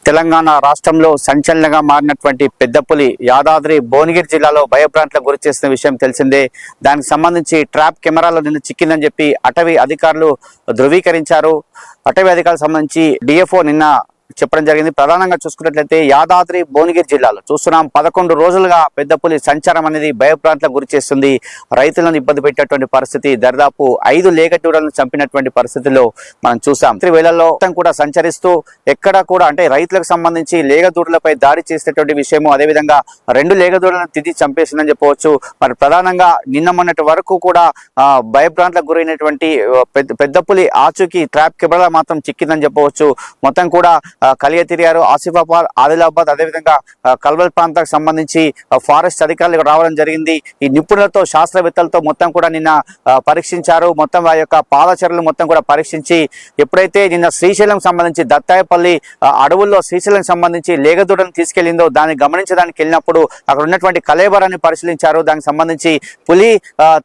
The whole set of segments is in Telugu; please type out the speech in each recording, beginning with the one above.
తెలంగాణ రాష్ట్రంలో సంచలనంగా మారినటువంటి పెద్ద పులి యాదాద్రి భువనగిరి జిల్లాలో భయభ్రాంతులకు గురి చేసిన విషయం తెలిసిందే. దానికి సంబంధించి ట్రాప్ కెమెరాలో నిన్న చిక్కిందని చెప్పి అటవీ అధికారులు ధృవీకరించారు. అటవీ అధికారులకు సంబంధించి డిఎఫ్ఓ నిన్న చెప్పడం జరిగింది. ప్రధానంగా చూసుకున్నట్లయితే యాదాద్రి భువనగిరి జిల్లాలో చూస్తున్నాం 11 రోజులుగా పెద్ద పులి సంచారం అనేది భయభ్రాంతులకు గురి చేస్తుంది. రైతులను ఇబ్బంది పెట్టేటువంటి పరిస్థితి, దరిదాపు 5 లేగదూడలను చంపినటువంటి పరిస్థితిలో మనం చూసాం. రాత్రి వేళల్లో కూడా సంచరిస్తూ ఎక్కడ కూడా అంటే రైతులకు సంబంధించి లేగదూడలపై దాడి చేసేటువంటి విషయము, అదేవిధంగా 2 లేగదూడలను తిరిగి చంపేసిందని చెప్పవచ్చు. మరి ప్రధానంగా నిన్న మొన్నటి వరకు కూడా భయభ్రాంతులకు గురైనటువంటి పెద్ద పులి ఆచూకీ ట్రాప్ కెమెరా మాత్రం చిక్కిందని చెప్పవచ్చు. మొత్తం కూడా కలియతిరియారు, ఆసిఫాబాద్, ఆదిలాబాద్, అదేవిధంగా కల్వల్ ప్రాంతానికి సంబంధించి ఫారెస్ట్ అధికారులు రావడం జరిగింది. ఈ నిపుణులతో, శాస్త్రవేత్తలతో మొత్తం కూడా నిన్న పరీక్షించారు. మొత్తం వారి యొక్క పాదచర్యలు మొత్తం కూడా పరీక్షించి ఎప్పుడైతే నిన్న శ్రీశైలం సంబంధించి దత్తాయపల్లి అడవుల్లో శ్రీశైలం సంబంధించి లేగదూడను తీసుకెళ్లిందో దాన్ని గమనించడానికి వెళ్ళినప్పుడు అక్కడ ఉన్నటువంటి కలేబరాన్ని పరిశీలించారు. దానికి సంబంధించి పులి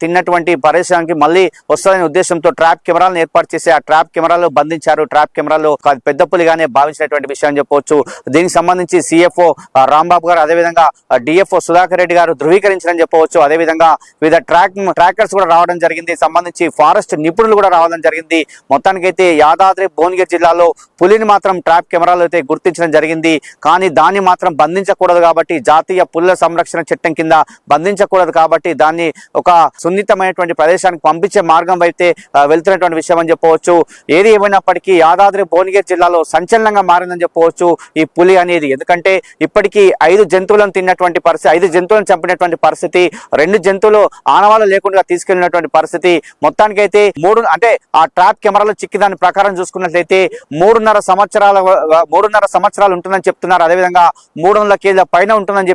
తిన్నటువంటి పరిసరానికి మళ్ళీ వస్తుందనే ఉద్దేశంతో ట్రాప్ కెమెరాలను ఏర్పాటు చేసి ఆ ట్రాప్ కెమెరాలు బంధించారు. ట్రాప్ కెమెరాలు పెద్ద పులిగానే భావించినటువంటి విషయం చెప్పవచ్చు. దీనికి సంబంధించి సిఎఫ్ఓ రాంబాబు గారు, అదేవిధంగా డిఎఫ్ఓ సుధాకర్ రెడ్డి గారు ధృవీకరించారని చెప్పవచ్చు. అదేవిధంగా వివిధ ట్రాకర్స్ కూడా రావడం జరిగింది. సంబంధించి ఫారెస్ట్ నిపుణులు కూడా రావడం జరిగింది. మొత్తానికైతే యాదాద్రి భువనగిరి జిల్లాలో పులిని మాత్రం ట్రాప్ కెమెరాలు అయితే గుర్తించడం జరిగింది. కానీ దాన్ని మాత్రం బంధించకూడదు కాబట్టి, జాతీయ పులుల సంరక్షణ చట్టం కింద బంధించకూడదు కాబట్టి దాన్ని ఒక సున్నితమైనటువంటి ప్రదేశానికి పంపించే మార్గం అయితే వెళ్తున్నటువంటి విషయం అని చెప్పవచ్చు. ఏది ఏమైనప్పటికీ యాదాద్రి భువనగిరి జిల్లాలో సంచలనంగా మారిందని చెప్పవచ్చు ఈ పులి అనేది. ఎందుకంటే ఇప్పటికీ 5 జంతువులను తిన్నటువంటి పరిస్థితి, 5 జంతువులను చంపినటువంటి పరిస్థితి, 2 జంతువులు ఆనవాళ్ళు లేకుండా తీసుకెళ్లినటువంటి పరిస్థితి. మొత్తానికైతే 3 అంటే ఆ ట్రాప్ కెమెరాలో చిక్కి దాని ప్రకారం చూసుకున్నట్లయితే 3.5 సంవత్సరాలు ఉంటుందని చెప్తున్నారు. అదేవిధంగా 300 కేజీల పైన ఉంటుందని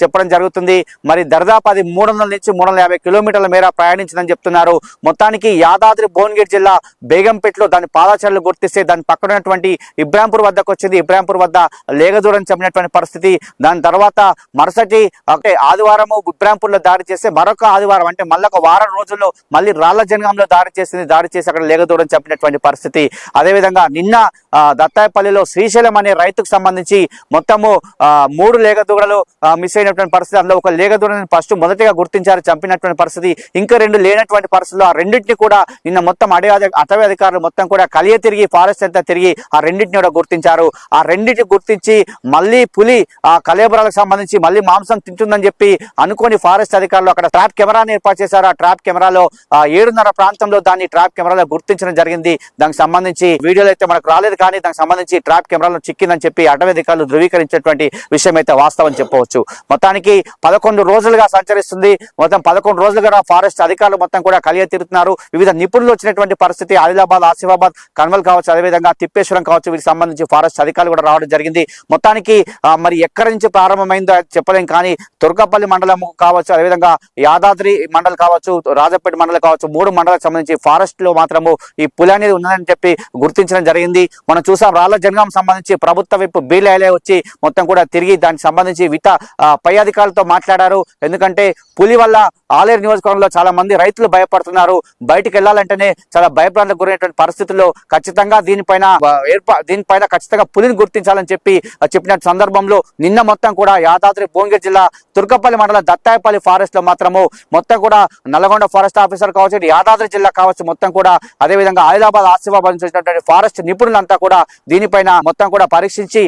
చెప్పడం జరుగుతుంది. మరి దరిదాపు అది 300 నుంచి 350 కిలోమీటర్ల మేర ప్రయాణించిందని చెప్తున్నారు. మొత్తానికి యాదాద్రి భువనగిరి జిల్లా బేగంపేటలో దాని పాదచారులు గుర్తిస్తే దాని పక్కన ఉన్నటువంటి ఇబ్రాంపూర్ వద్దకు వచ్చింది. ఇబ్రాంపూర్ వద్ద లేగదూడని చంపినటువంటి పరిస్థితి. దాని తర్వాత మరుసటి ఆదివారము ఇబ్రాంపూర్ లో దాడి చేస్తే మరొక ఆదివారం అంటే మళ్ళీ ఒక వారం రోజుల్లో మళ్ళీ రాళ్ల జనగాంలో దాడి చేసి అక్కడ లేగదూడని చంపినటువంటి పరిస్థితి. అదేవిధంగా నిన్న దత్తాయపల్లిలో శ్రీశైలం అనే రైతుకు సంబంధించి మొత్తము 3 లేగదూడలు మిస్ అయినటువంటి పరిస్థితి. అందులో ఒక లేగదూడని ఫస్ట్ మొదటిగా గుర్తించారు, చంపినటువంటి పరిస్థితి. ఇంకా 2 లేనటువంటి పరిస్థితుల్లో ఆ రెండింటిని కూడా నిన్న మొత్తం అటవీ అధికారులు మొత్తం కూడా కలియ తిరిగి ఫారెస్ట్ అంతా తిరిగి ఆ రెండింటిని కూడా గుర్తించారు. ఆ రెండింటిని గుర్తించి మళ్ళీ పులి ఆ కలేబరాలకు సంబంధించి మళ్ళీ మాంసం తింటుందని చెప్పి అనుకోని ఫారెస్ట్ అధికారులు అక్కడ ట్రాప్ కెమెరాని ఏర్పాటు చేశారు. ఆ ట్రాప్ కెమెరాలో 7:30 ప్రాంతంలో దాన్ని ట్రాప్ కెమెరాలో గుర్తించడం జరిగింది. దానికి సంబంధించి వీడియోలు అయితే మనకు రాలేదు, కానీ దానికి సంబంధించి ట్రాప్ కెమెరాలో చిక్కిందని చెప్పి అటవీ అధికారులు ధృవీకరించినటువంటి విషయం అయితే వాస్తవం చెప్పవచ్చు. మొత్తానికి 11 రోజులుగా సంచరిస్తుంది. మొత్తం 11 రోజులుగా ఫారెస్ట్ అధికారులు మొత్తం కూడా కలియ తిరుగుతున్నారు. వివిధ నిపుణులు వచ్చినటువంటి పరిస్థితి ఆదిలాబాద్, ఆసిఫాబాద్, కన్వల్ కావచ్చు, అదేవిధంగా తిప్పేశ్వరం కావచ్చు, వీటికి సంబంధించి ఫారెస్ట్ అధికారులు కూడా రావడం జరిగింది. మొత్తానికి మరి ఎక్కడి నుంచి ప్రారంభమైందో చెప్పలేం, కానీ తుర్కపల్లి మండలం కావచ్చు, అదేవిధంగా యాదాద్రి మండలం కావచ్చు, రాజపేట మండలం కావచ్చు, 3 మండలకు సంబంధించి ఫారెస్ట్ లో మాత్రము ఈ పులి అనేది ఉన్నదని చెప్పి గుర్తించడం జరిగింది. మనం చూసాం రాళ్ల జనగాం సంబంధించి ప్రభుత్వ వైపు బీలైలే వచ్చి మొత్తం కూడా తిరిగి దానికి సంబంధించి పై అధికారులతో మాట్లాడారు. ఎందుకంటే పులి వల్ల ఆలేరు నియోజకవర్గంలో చాలా మంది రైతులు భయపడుతున్నారు. బయటికి వెళ్లాలంటేనే చాలా భయభ్రాంతులకు గురైనటువంటి పరిస్థితుల్లో ఖచ్చితంగా దీనిపైన ఖచ్చితంగా పులిని గుర్తించాలని చెప్పిన సందర్భంలో నిన్న మొత్తం కూడా యాదాద్రి భువనగిరి జిల్లా తుర్కపల్లి మండలం దత్తాయపల్లి ఫారెస్ట్ లో మాత్రము మొత్తం కూడా నల్గొండ ఫారెస్ట్ ఆఫీసర్ కావచ్చు, యాదాద్రి జిల్లా కావచ్చు, మొత్తం కూడా అదేవిధంగా ఆదిలాబాద్, ఆసిఫాబాద్ నుంచి వచ్చినటువంటి ఫారెస్ట్ నిపుణులంతా కూడా దీనిపైన మొత్తం కూడా పరీక్షించి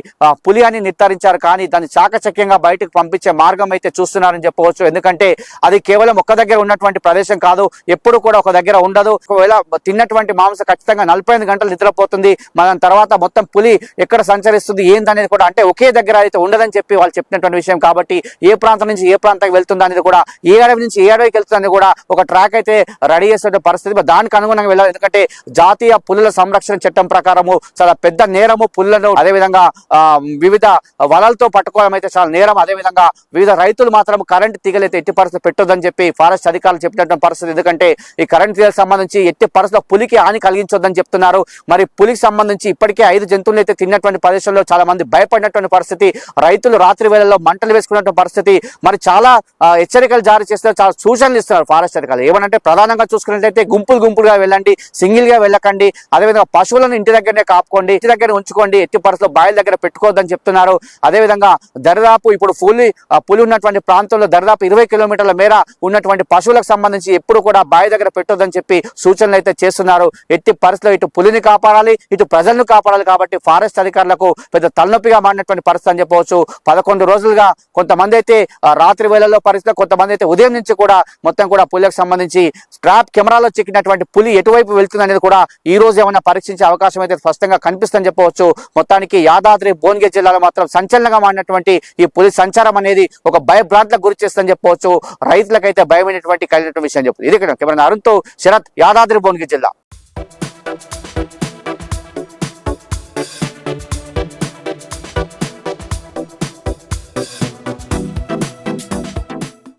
పులి అని నిర్ధారించారు. కానీ దాన్ని చాకచక్యంగా బయటకు పంపించే మార్గం అయితే చూస్తున్నారని చెప్పవచ్చు. ఎందుకంటే అది కేవలం ఒక్క దగ్గర ఉన్నటువంటి ప్రదేశం కాదు, ఎప్పుడు కూడా ఒక దగ్గర ఉండదు. ఒకవేళ తిన్నటువంటి మాంసం ఖచ్చితంగా 48 గంటలు నిద్రపోతుంది. మన తర్వాత మొత్తం పులి ఎక్కడ సంచరిస్తుంది ఏందనేది కూడా అంటే ఒకే దగ్గర అయితే ఉండదని చెప్పి వాళ్ళు చెప్పినటువంటి విషయం. కాబట్టి ఏ ప్రాంతం నుంచి ఏ ప్రాంతానికి వెళ్తుంది అనేది కూడా, ఏ అడవి నుంచి ఏ అడవికి వెళ్తుంది కూడా ఒక ట్రాక్ అయితే రెడీ చేసే పరిస్థితి. దానికి అనుగుణంగా వెళ్ళాలి. ఎందుకంటే జాతీయ పులుల సంరక్షణ చట్టం ప్రకారము చాలా పెద్ద నేరము పులులను, అదేవిధంగా వివిధ వలలతో పట్టుకోవడం అయితే చాలా నేరం. అదేవిధంగా వివిధ రైతులు మాత్రం కరెంట్ తీగలైతే ఎట్టి పరిస్థితి పెట్టొద్దని చెప్పి ఫారెస్ట్ అధికారులు చెప్పినటువంటి పరిస్థితి. ఎందుకంటే ఈ కరెంట్ తీగలకు సంబంధించి ఎట్టి పరిస్థితుల్లో పులికి హాని కలిగించొద్దని చెప్తున్నారు. మరి పులికి సంబంధించి ఇప్పటికే 5 జంతువులు అయితే తిన్నటువంటి ప్రదేశంలో చాలా మంది భయపడినటువంటి పరిస్థితి, రైతులు రాత్రి వేళల్లో మంటలు వేసుకున్నటువంటి పరిస్థితి. మరి చాలా హెచ్చరికలు జారీ చేస్తారు, చాలా సూచనలు ఇస్తున్నారు ఫారెస్ట్ అధికారులు. ఏమనంటే ప్రధానంగా చూసుకున్నట్లయితే గుంపులుగా వెళ్ళండి, సింగిల్ గా వెళ్ళకండి, అదేవిధంగా పశువులను ఇంటి దగ్గరనే కాపుకోండి, ఇంటి దగ్గర ఉంచుకోండి, ఎట్టి పరిస్థితుల్లో బాయిల దగ్గర పెట్టుకోవద్దని చెప్తున్నారు. అదేవిధంగా దరిదాపు ఇప్పుడు పులి ఉన్నటువంటి ప్రాంతంలో దరిదాపు 20 కిలోమీటర్ల మేర ఉన్నటువంటి పశువులకు సంబంధించి ఎప్పుడు కూడా బావి దగ్గర పెట్టొద్దని చెప్పి సూచనలు అయితే చేస్తున్నారు. ఎట్టి పరిస్థితుల్లో ఇటు పులిని కాపాడాలి, ఇటు ప్రజలను కాపాడాలి. కాబట్టి ఫారెస్ట్ అధికారులకు పెద్ద తలనొప్పిగా మారినటువంటి పరిస్థితి అని చెప్పవచ్చు. 11 రోజులుగా కొంతమంది అయితే రాత్రి వేళల్లో పరిస్థితి, కొంతమంది అయితే ఉదయం నుంచి కూడా మొత్తం కూడా పులికి సంబంధించి ట్రాప్ కెమెరాలో చిక్కినటువంటి పులి ఎటువైపు వెళ్తుంది అనేది కూడా ఈ రోజు ఏమైనా పరీక్షించే అవకాశం అయితే స్పష్టంగా కనిపిస్తుందని చెప్పవచ్చు. మొత్తానికి యాదాద్రి భువనగిరి జిల్లాలో మాత్రం సంచలనంగా మారినటువంటి ఈ పులి సంచారం అనేది ఒక భయభ్రాంతులకు గురి చేస్తుందని చెప్పవచ్చు. రైతులకైతే భయమైనటువంటి కలిగినటువంటి విషయం చెప్పు. ఇది కెమెరా అరుణ్తో శరత్, యాదాద్రి భువనగిరి జిల్లా.